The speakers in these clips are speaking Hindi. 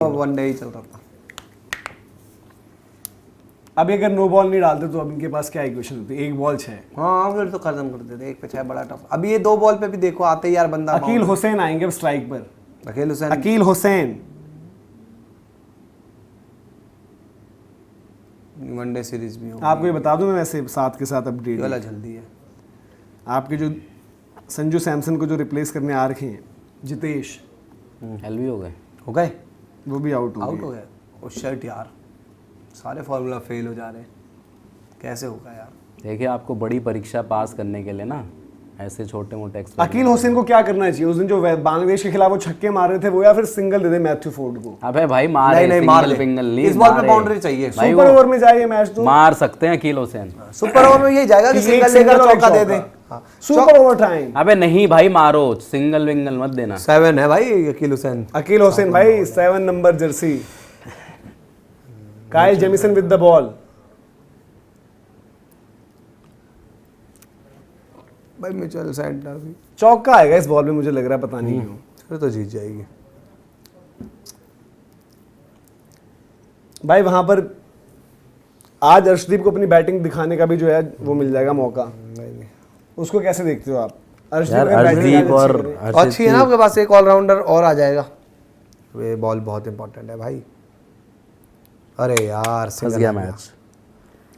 वनडे ही चल रहा था। अब अगर नो बॉल नहीं डालते तो अब इनके पास क्या इक्वेशन होती? एक बॉल 6। हाँ फिर तो खत्म कर देते, 1 पे 6 बड़ा टफ। अभी ये 2 बॉल पे भी देखो आते ही यार बंदा। अकील हुसैन आएंगे अब स्ट्राइक पर। अकील हुसैन, अकील हुसैन वनडे सीरीज भी हो। आपको ये बता दूं मैं वैसे साथ के साथ अपडेट वाला जल्दी है। आपके जो संजू सैमसन को जो रिप्लेस करने आ रखे हैं जितेश, एलबी हो गए वो भी आउट हो गए। ओ शर्ट यार, सारे फॉर्मूला फेल हो जा रहे हैं, कैसे होगा यार? देखिए, आपको बड़ी परीक्षा पास करने के लिए ना ऐसे छोटे मोटे अकील हुसैन को क्या करना चाहिए? उस दिन जो बांग्लादेश के खिलाफ वो छक्के मार रहे थे वो, या फिर सिंगल दे दे मैथ्यू फोर्ड को? अबे भाई मारे, नहीं मार ले। इस बॉल पे बाउंड्री चाहिए। सुपर ओवर में जाए मैच तो मार सकते हैं अकील हुसैन। सुपर ओवर में यही जाएगा कि सिंगल लेकर चौका दे दे। Super over time. अबे नहीं भाई, मारो, सिंगल विंगल मत देना। 7 है भाई अकील हुसैन। अकील हुसैन भाई 7 number Jersey. Kyle Jameson with the ball. भाई मिचेल सेंटर भी चौका आएगा इस बॉल में, मुझे लग रहा है, पता नहीं क्यों। फिर तो जीत जाएगी भाई। वहां पर आज अर्शदीप को अपनी बैटिंग दिखाने का भी जो है वो मिल जाएगा मौका। उसको कैसे देखते हो आप? अर्शदीप और अच्छी है ना आपके पास, एक ऑलराउंडर और आ जाएगा। ये बॉल बहुत इंपॉर्टेंट है भाई। अरे यार फंस गया मैच।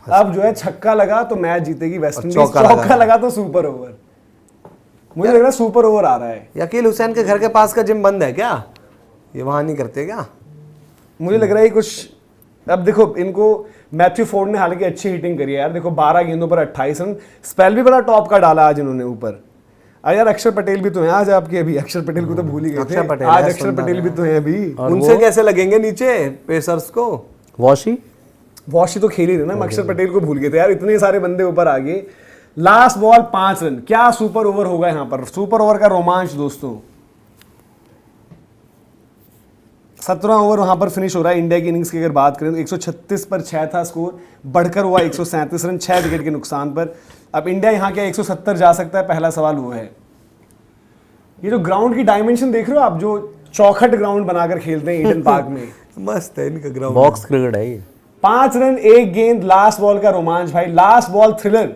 अब जो है छक्का लगा तो मैच जीतेगी वेस्ट इंडीज, चौका लगा तो सुपर ओवर। मुझे लग रहा है सुपर ओवर आ रहा है। अकील हुसैन के घर के पास का जिम बंद है क्या? ये वहां नहीं करते क्या? मुझे लग रहा है कुछ। अब देखो इनको मैथ्यू फोर्ड ने हालांकि अच्छी हिटिंग करी है यार। देखो 12 गेंदों पर 28 रन, स्पेल भी बड़ा टॉप का डाला आज इन्होंने ऊपर। यार अक्षर पटेल भी तो हैं आज आपके। अभी अक्षर पटेल को तो भूल ही गए थे। आज अक्षर पटेल भी तो हैं अभी। उनसे कैसे लगेंगे नीचे पेसर्स को? वॉशी तो खेल ही रहे ना, अक्षर पटेल को भूल गए थे यार। इतने सारे बंदे ऊपर आ गए। लास्ट बॉल 5 रन, क्या सुपर ओवर होगा यहाँ पर? सुपर ओवर का रोमांच दोस्तों। 17वां ओवर वहां पर फिनिश हो रहा है। इंडिया की इनिंग्स की अगर बात करें तो 136 पर 6 था स्कोर, बढ़कर हुआ 137 रन 6 विकेट के नुकसान पर। अब इंडिया यहाँ क्या 170 जा सकता है? पहला सवाल वो है। ये जो ग्राउंड की डायमेंशन देख रहे हो आप, जो चौखट ग्राउंड बनाकर खेलते हैं ईडन पार्क में। मस्त है इनका ग्राउंड, बॉक्स क्रिकेट है ये। 5 रन 1 गेंद, लास्ट बॉल का रोमांच भाई। Last ball thriller.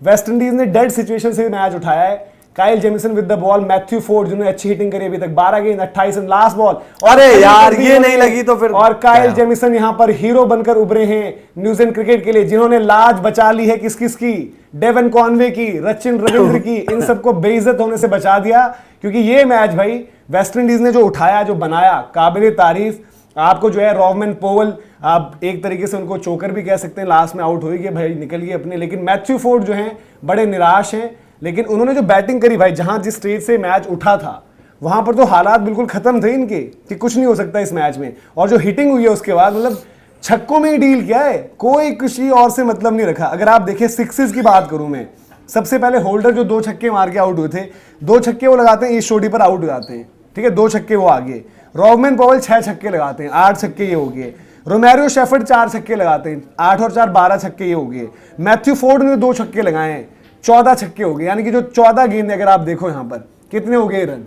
West Indies ने डेड सिचुएशन से मैच उठाया है। Kyle Jameson with the ball, Matthew Forde जिन्होंने अच्छी हिटिंग करी अभी तक, 12 गेंद 28 रन, लास्ट बॉल। अरे यार ये नहीं लगी तो फिर। और काइल जेमिसन यहां पर हीरो बनकर उभरे हैं न्यूजीलैंड क्रिकेट के लिए, जिन्होंने लाज बचा ली है किस किस की? डेवन कॉनवे की, सचिन रविंद्र की। इन सबको बेइज्जत होने से बचा दिया, क्योंकि ये मैच भाई वेस्ट इंडीज ने जो उठाया, जो बनाया, काबिल तारीफ। आपको जो है रोवमन पोवल, आप एक तरीके से उनको चोकर भी कह सकते हैं, लास्ट में आउट होगी भाई, निकल गए अपने। लेकिन मैथ्यू फोर्ड जो हैं बड़े निराश हैं। लेकिन उन्होंने जो बैटिंग करी भाई, जहां जिस स्टेज से मैच उठा था वहां पर तो हालात बिल्कुल खत्म थे इनके कि कुछ नहीं हो सकता इस मैच में। और जो हिटिंग हुई है उसके बाद, मतलब छक्कों में ही डील किया है, कोई किसी और से मतलब नहीं रखा। अगर आप देखें सिक्सेस की बात करूं मैं, सबसे पहले होल्डर जो 2 छक्के मार के आउट हुए थे, 2 छक्के वो लगाते हैं, इस चोटी पर आउट हो जाते हैं, ठीक है, 2 छक्के वो आगे। रोवमन पॉवल 6 छक्के लगाते हैं, 8 छक्के ये हो गए। रोमेरियो शेफर्ड 4 छक्के लगाते हैं, 8 और 4 12 छक्के ये हो गए। मैथ्यू फोर्ड ने 2 छक्के लगाए हैं, 14 छक्के हो गए। यानी कि जो 14 गेंद अगर आप देखो यहाँ पर कितने हो गए रन?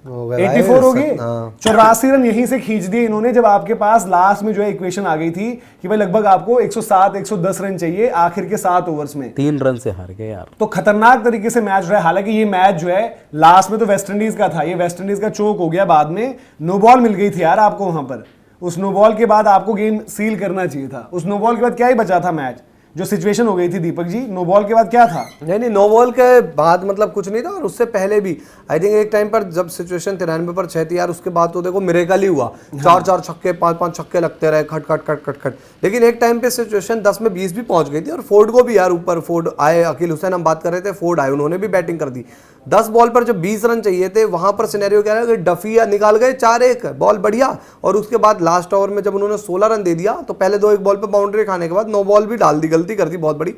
84 हो गए। 84 रन यहीं से खींच दिए इन्होंने, जब आपके पास लास्ट में जो है इक्वेशन आ गई थी कि भाई लगभग आपको 107 110 रन चाहिए आखिर के 7 ओवर्स में। 3 रन से हार गए यार। तो खतरनाक तरीके से मैच रहा है। हालांकि ये मैच जो है लास्ट में तो वेस्ट इंडीज का था, ये वेस्ट इंडीज का चोक हो गया। बाद में नो बॉल मिल गई थी यार आपको वहां पर। उस नो बॉल के बाद आपको गेम सील करना चाहिए था। उस नो बॉल के बाद क्या ही बचा था मैच? जो सिचुएशन हो गई थी दीपक जी, नो बॉल के बाद क्या था? नहीं नो बॉल के बाद मतलब कुछ नहीं था। और उससे पहले भी आई थिंक एक टाइम पर जब सिचुएशन 93 पर 6 थी यार, उसके बाद तो देखो मिरेकल ही हुआ। 4 छक्के 5 छक्के लगते रहे, खट खट खट खट खट। लेकिन एक टाइम पे सिचुएशन 10 में 20 भी पहुंच गई थी। और फोर्ड को भी यार ऊपर फोर्ड आए, अकील हुसैन हम बात कर रहे थे, फोर्ड आए, उन्होंने भी बैटिंग कर दी। 10 बॉल पर जब 20 रन चाहिए थे, वहां पर सिनेरियो क्या है, डफी निकाल गए 4-1 बॉल बढ़िया। और उसके बाद लास्ट ओवर में जब उन्होंने 16 रन दे दिया, तो पहले 2-1 बॉल पर बाउंड्री खाने के बाद नो बॉल भी डाल दी, गलती कर दी बहुत बड़ी।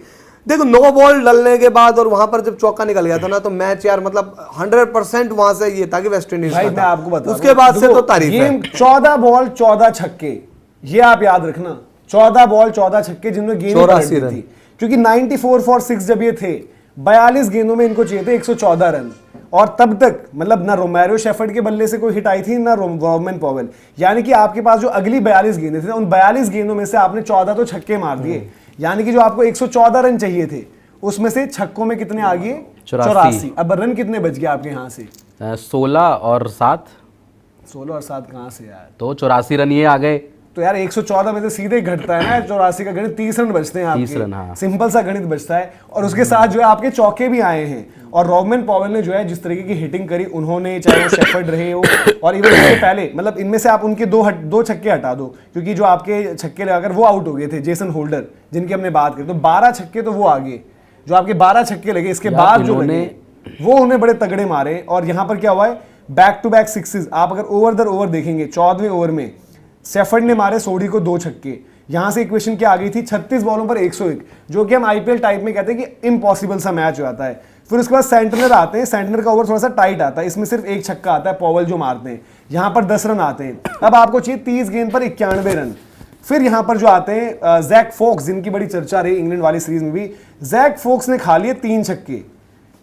देखो नो बॉल डालने के बाद और वहां पर जब चौका निकल गया था ना, तो मैच यार मतलब 100% वहां से ये था कि वेस्ट इंडीज भाई मैं आपको बता उसके बाद से तो तारीफ है। 14 बॉल 14 छक्के, ये आप याद रखना। 14 बॉल 14 छक्के जिनमें गेंद 84 रन थी, क्योंकि 94 for 6 जब ये थे, 42 गेंदों में इनको चाहिए थे 114 रन। और तब तक मतलब ना रोमेरो शेफर्ड के बल्ले से कोई हिट आई थी ना रॉबमैन पॉवेल। यानी कि आपके पास जो अगली 42 गेंदें थी, उन 42 गेंदों में से आपने 14 तो छक्के मार दिए। यानी कि जो आपको 114 रन चाहिए थे उसमें से छक्कों में कितने आ गए? 84। अब रन कितने बच गए आपके यहाँ से? 16 और 7। 16 और 7 कहाँ से यार? तो 84 रन ये आ गए। तो यार 114 में से सीधे घटता है ना 84 का गणित, 30 रन बचते हैं आपके। 30 रन, हाँ। सिंपल सा गणित बचता है। और उसके साथ जो है आपके चौके भी आए हैं। और रॉबमैन पॉवेल ने जो है जिस तरीके की हिटिंग करी उन्होंने, चाहे वो शेफर्ड रहे हो और इवन इससे पहले, मतलब इनमें से आप उनके दो छक्के हटा दो, क्योंकि जो आपके छक्के लगाकर वो आउट हो गए थे, जेसन होल्डर जिनकी हमने बात की, तो 12 छक्के तो वो आगे, जो आपके 12 छक्के लगे इसके बाद जो लगे वो उन्हें बड़े तगड़े मारे। और यहाँ पर क्या हुआ है, बैक टू बैक सिक्सेस। आप अगर ओवर दर ओवर देखेंगे, 14वें ओवर में शेफर्ड ने मारे सोडी को 2 छक्के। यहां से इक्वेशन क्या आ गई थी, 36 बॉलों पर 101, जो कि हम आईपीएल टाइप में कहते हैं कि इम्पॉसिबल सा मैच हो जाता है। फिर उसके बाद सेंटनर आते हैं, सेंटनर का ओवर थोड़ा सा टाइट आता है, इसमें सिर्फ 1 छक्का आता है पॉवेल जो मारते हैं, यहां पर 10 रन आते हैं। अब आपको चाहिए 30 गेंद पर 91 रन। फिर यहां पर जो आते हैं जैक फोक्स, जिनकी बड़ी चर्चा रही इंग्लैंड वाली सीरीज में भी, जैक फोक्स ने खा लिए 3 छक्के।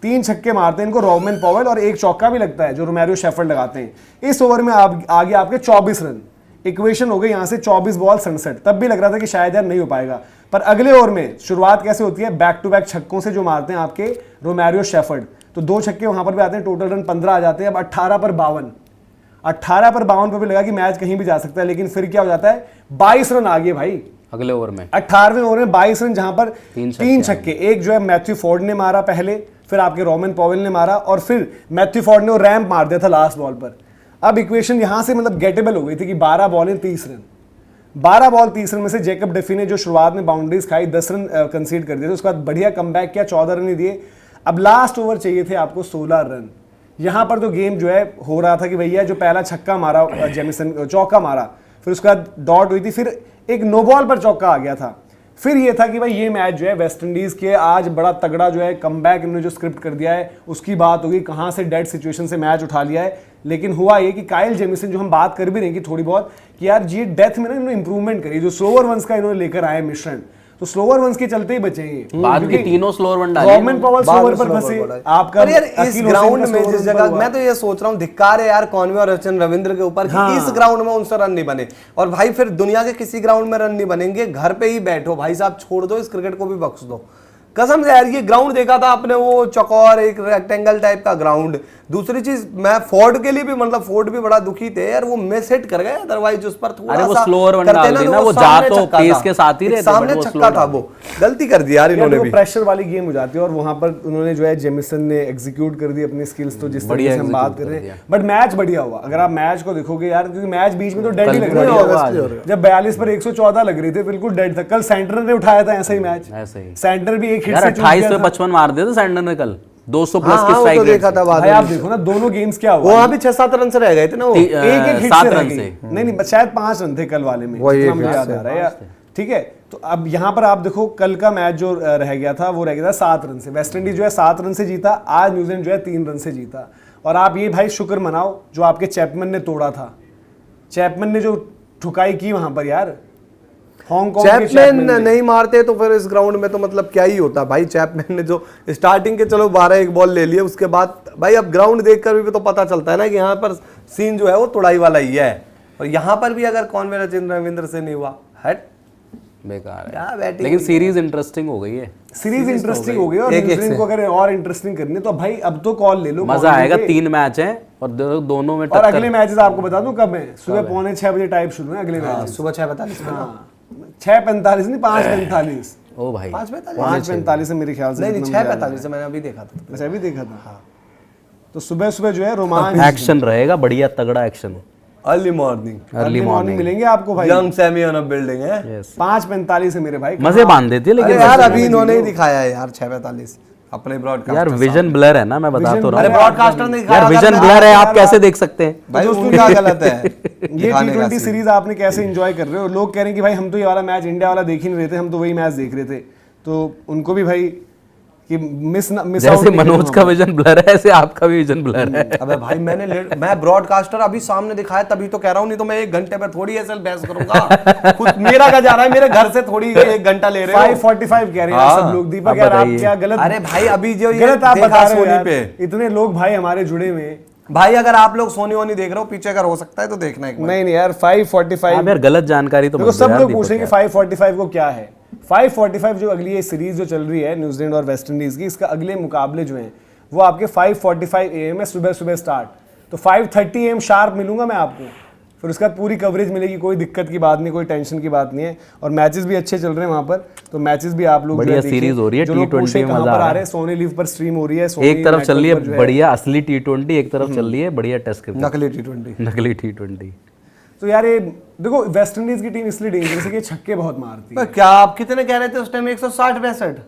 3 छक्के मारते हैं इनको रॉबमैन पॉवेल, और 1 चौका भी लगता है जो रोमेरो शेफर्ड लगाते हैं। इस ओवर में आगे आपके 24 रन। इक्वेशन हो गई यहां से 24 बॉल 67। तब भी लग रहा था कि शायद यार नहीं हो पाएगा, पर अगले ओवर में शुरुआत कैसे होती है, बैक टू बैक छक्कों से जो मारते हैं आपके रोमेरो शेफर्ड। तो 2 छक्के वहां पर भी आते हैं, टोटल रन 15 आ जाते हैं। अब 18 पर 52 पर भी लगा कि मैच कहीं भी जा सकता है, लेकिन फिर क्या हो जाता है, 22 रन आ गए भाई अगले ओवर में। 18वें ओवर में 22 रन, जहां पर 3 छक्के, एक जो है मैथ्यू फोर्ड ने मारा पहले, फिर आपके रॉबमैन पॉवेल ने मारा, और फिर मैथ्यू फोर्ड ने वो रैंप मार दिया था लास्ट बॉल पर। अब इक्वेशन यहां से मतलब गेटेबल हो गई थी कि 12 बॉलें 30 रन। 12 बॉल 30 रन में से जैकब डेफी ने जो शुरुआत में बाउंड्रीज खाई, 10 रन कंसीड कर दिए थे, उसके बाद बढ़िया कमबैक किया, 14 रन ही दिए। अब लास्ट ओवर चाहिए थे आपको 16 रन। यहां पर तो गेम जो है हो रहा था कि भैया जो पहला छक्का मारा जेमिसन, चौका मारा, फिर उसके बाद डॉट हुई थी, फिर एक नो बॉल पर चौका आ गया था। फिर ये था कि भाई ये मैच जो है वेस्ट इंडीज के आज बड़ा तगड़ा जो है कमबैक इन्होंने जो स्क्रिप्ट कर दिया है, उसकी बात होगी, कहां से डेड सिचुएशन से मैच उठा लिया है। लेकिन हुआ ये कि काइल जेमिसन, जो हम बात कर भी रहे कि थोड़ी बहुत कि यार जी डेथ में ना इन्होंने इंप्रूवमेंट करी, जो स्लोअर वंस का इन्होंने लेकर आए मिश्रण, तो स्लोअर वंस के चलते ही बचे ये। बाद की तीनों स्लोअर वन डाले। रॉबमैन पॉवेल स्लोअर पर फंसे आपका। यार इस ग्राउंड में जिस जगह, मैं तो ये सोच रहा हूँ, धिक्कार है यार कॉनवे और रचिन रविंद्र के ऊपर कि इस ग्राउंड में उनसे रन नहीं बने। और भाई फिर दुनिया के किसी ग्राउंड में रन नहीं बनेंगे, घर पे ही बैठो भाई साहब, छोड़ दो इस क्रिकेट को भी, बख्श दो कसम से यार। ये ग्राउंड देखा था आपने, वो चौकोर एक रेक्टेंगल टाइप का ग्राउंड। दूसरी चीज, मैं फोर्ड के लिए भी, मतलब फोर्ड भी बड़ा दुखी थे यार, वो मिस हिट कर गए, अदरवाइज उस पर थोड़ा अरे वो सा स्लोअर वन करते डाल दी ना, वो जा तो पेस के साथ ही रहते, सामने छक्का था, वो गलती कर दी यार इन्होंने भी। प्रेशर वाली गेम हो जाती है, और वहां पर उन्होंने जो है जेमिसन ने एग्जीक्यूट कर दी अपनी स्किल्स, तो जिस तरीके से हम बात कर रहे हैं। बट मैच बढ़िया हुआ, अगर आप मैच को देखोगे यार, क्योंकि मैच बीच में तो डेड ही लग रहा है। जब 42 पर 114 लग रही थी, बिल्कुल डेड था। कल सेंटर ने उठाया था ऐसा ही मैच, सेंटर भी एक हिट से 28 पे 55 मार दिए थे सेंटर ने कल, 200 प्लस की स्ट्राइक रेट देखा था बाद में। आप देखो ना दोनों गेम्स क्या हुआ, वहां भी 6-7 रन से रह गए थे ना वो, एक हिट 7 से रन से, नहीं शायद 5 रन थे कल वाले में, जितना मुझे याद आ रहा है यार। ठीक है, तो अब यहाँ पर आप देखो कल का मैच जो रह गया था, वो रह गया था 7 रन से। वेस्ट इंडीज जो है 7 रन से जीता, आज न्यूजीलैंड जो है 3 रन से जीता। और आप ये भाई शुक्र मनाओ जो आपके चैपमैन ने तोड़ा था, चैपमैन ने जो ठुकाई की वहां पर यार, चैपमैन नहीं मारते तो फिर इस ग्राउंड में तो मतलब क्या ही होता भाई। चैपमैन ने जो स्टार्टिंग के चलो 12 बॉल ले लिए, उसके बाद भाई अब ग्राउंड देखकर भी तो पता चलता है ना कि यहाँ पर सीन जो है वो तोड़ाई वाला ही है। और यहाँ पर भी अगर कॉनवे रविंद्र से नहीं हुआ, हट बेकार है। लेकिन सीरीज इंटरेस्टिंग हो गई है, सीरीज इंटरेस्टिंग हो गई। और न्यूजीलैंड को अगर और इंटरेस्टिंग करनी है तो भाई अब तो कॉल ले लो, मजा आएगा। 3 मैच हैं और दोनों में और अगले मैचेस आपको बता दूं कब है, सुबह 5:45 बजे टाइप शुरू है अगले मैच, सुबह 6:45 में। 6:45 नहीं 5:45। ओ भाई 5:45 से मेरे ख्याल से, नहीं 6:45 से मैंने अभी देखा था। अच्छा अभी देखा था। तो सुबह सुबह जो है रोमांच, एक्शन रहेगा, बढ़िया तगड़ा एक्शन। अर्ली मॉर्निंग मिलेंगे आपको भाई, young Sammy on a building है। 5:45 है मेरे भाई, मजे बांध देती है। लेकिन यार अभी इन्होंने ही दिखाया है यार 6:45 अपने ब्रॉडकास्ट। यार विजन ब्लर है ना, मैं बता तो रहा हूं। अरे ब्रॉडकास्टर ने यार विजन ब्लर है, आप कैसे देख सकते हैं भाई, उसमें क्या गलत है। ये T20 सीरीज आपने कैसे एंजॉय कर रहे हो? लोग कह रहे हैं कि भाई हम तो ये वाला मैच इंडिया वाला देख ही नहीं रहे थे, हम तो वही मैच देख रहे थे। तो उनको भी भाई कि मिस जैसे मनोज का विजन ब्लर है ऐसे आपका भी विजन ब्लर है। अबे भाई मैं ब्रॉडकास्टर अभी सामने दिखाया तभी तो कह रहा हूँ, नहीं तो मैं 1 घंटे में थोड़ी ऐसे बहस करूंगा। खुद मेरा क्या जा रहा है, मेरे घर से थोड़ी 1 घंटा ले रहे हो। 5:45 कह रहे हैं सब लोग। दीपक यार आप क्या गलत, अरे भाई अभी जो ये गलत आप देखा बता रहे हो सोनी यार। पे, इतने लोग भाई हमारे जुड़े हुए हैं। भाई अगर आप लोग सोनी वोनी देख रहे हो पीछे अगर हो सकता है तो देखना एक बार। नहीं यार 5:45 आप यार गलत जानकारी तो देखो मत दो सब यार लोग दीपक पूछेंगे यार। 5:45 को क्या है। 5:45 जो अगली ये सीरीज जो चल रही है न्यूजीलैंड और वेस्ट इंडीज की, इसका अगले मुकाबले जो हैं वो आपके 5:45 AM है, सुबह सुबह स्टार्ट। तो 5:30 AM शार्प मिलूंगा मैं आपको, फिर उसका पूरी कवरेज मिलेगी, कोई दिक्कत की बात नहीं, कोई टेंशन की बात नहीं है। और मैचेस भी अच्छे चल रहे हैं वहाँ पर, तो मैचेस भी आप लोग जो है बढ़िया देखिए। सीरीज हो रही है, जो लोग T20 पूछे में कहाँ मजा पर आ आ रहा रहे हैं, सोनी लिव पर स्ट्रीम हो रही है। एक तरफ चल रही है नेटवर्क पर जो बढ़िया असली T20, एक तरफ चल रही है बढ़िया टेस्ट क्रिकेट, नकली T20। नकली T20। तो यार ये देखो वेस्ट इंडीज की टीम इसलिए डेंजरस है कि ये छक्के बहुत मारती है। पर क्या आप कितने कह रहे थे उस टाइम, 160-62?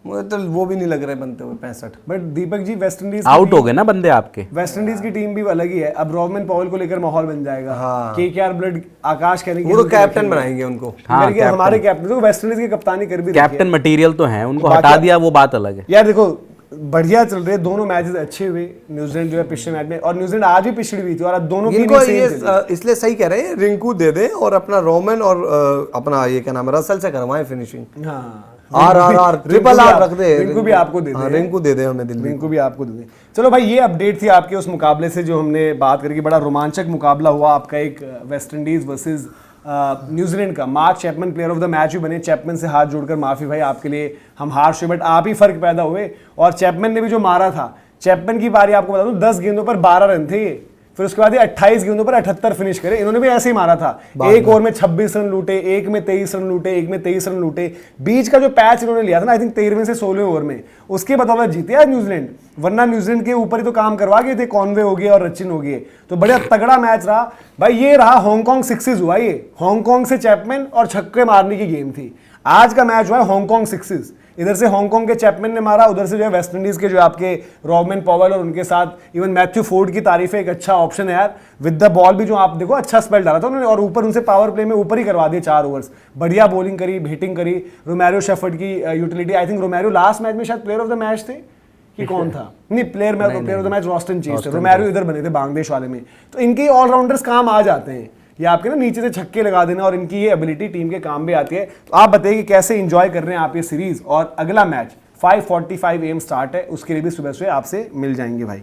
मुझे तो वो भी नहीं लग रहे बनते हुए 65। But Deepak ji West Indies out हो गए ना बंदे आपके। वेस्ट इंडीज की टीम भी अलग ही है। अब रोहमन पॉवेल को लेकर माहौल बन जाएगा। हाँ। केकेआर ब्लड आकाश कहने वो तो कैप्टन बनाएंगे उनको। हाँ, हमारे कैप्टन देखो वेस्ट इंडीज की कप्तानी कर भी रखी है। कैप्टन मटेरियल तो है, उनको बाकी- हटा दिया वो बात अलग है। यार देखो बढ़िया चल रहे, दोनों मैचेस अच्छे हुए। न्यूजीलैंड जो है पिछले मैच में, और न्यूजीलैंड आज भी पिछड़ी हुई थी, और आज दोनों की इनको भी ये सेम चली। इसलिए सही कह रहे हैं, रिंकू दे दे और अपना रोमन और अपना ये क्या नाम है रसल से करवाएं फिनिशिंग। हाँ आर ट्रिपल आर रख दे। रिंकू भी आपको दे दे। हाँ, रिंकू दे दे हमें दिल्ली। रिंकू भी आपको दे दे। चलो भाई ये अपडेट थी आपके उस मुकाबले से जो हमने बात करके, बड़ा रोमांचक मुकाबला हुआ आपका एक वेस्ट इंडीज वर्सेस न्यूजीलैंड का। Mark Chapman player of the match भी बने। चैपमैन से हाथ जोड़कर माफी भाई, आपके लिए हम हार्श हुए, बट आप ही फर्क पैदा हुए। और चैपमैन ने भी जो मारा था, चैपमैन की बारी आपको बता दूं 10 गेंदों पर 12 रन थे ये। फिर उसके बाद ये 28 गेंदों पर 78 फिनिश करे। इन्होंने भी ऐसे ही मारा था, एक ओवर में 26 रन लूटे, एक में 23 रन लूटे, एक में 23 रन लूटे। बीच का जो पैच इन्होंने लिया था ना, आई थिंक 13वें से 16वें ओवर में, उसके बदौलत जीते आज न्यूजीलैंड। वरना न्यूजीलैंड के ऊपर ही तो काम करवा गए थे, कॉनवे हो गए और रचिन हो गए। तो बड़ा तगड़ा मैच रहा भाई। ये रहा हांगकांग सिक्सेस हुआ, ये हांगकांग से चैपमैन और छक्के मारने की गेम थी। आज का मैच हुआ है हांगकांग सिक्सेस। इधर से हांगकांग के चैपमैन ने मारा, उधर से जो है वेस्ट इंडीज के जो आपके रोहमन पॉवेल और उनके साथ इवन मैथ्यू फोर्ड की तारीफ है। एक अच्छा ऑप्शन है यार, विद द बॉल भी जो आप देखो अच्छा स्पेल डाला था उन्होंने, और ऊपर उनसे पावर प्ले में ऊपर ही करवा दिए 4 ओवर्स। बढ़िया बॉलिंग करी, हिटिंग करी। रोमेरो शेफर्ड की utility, I think रोमेरो last match में शायद प्लेयर ऑफ द मैच थे कि कौन था, नहीं player of the match Roston chase थे। रोमेरो इधर बने थे बांग्लादेश वाले में। तो इनके ऑलराउंडर्स काम आ जाते हैं, ये आपके ना नीचे से छक्के लगा देना, और इनकी ये एबिलिटी टीम के काम भी आती है। तो आप बताइए कि कैसे एंजॉय कर रहे हैं आप ये सीरीज। और अगला मैच 5:45 AM स्टार्ट है, उसके लिए भी सुबह सुबह आपसे मिल जाएंगे भाई।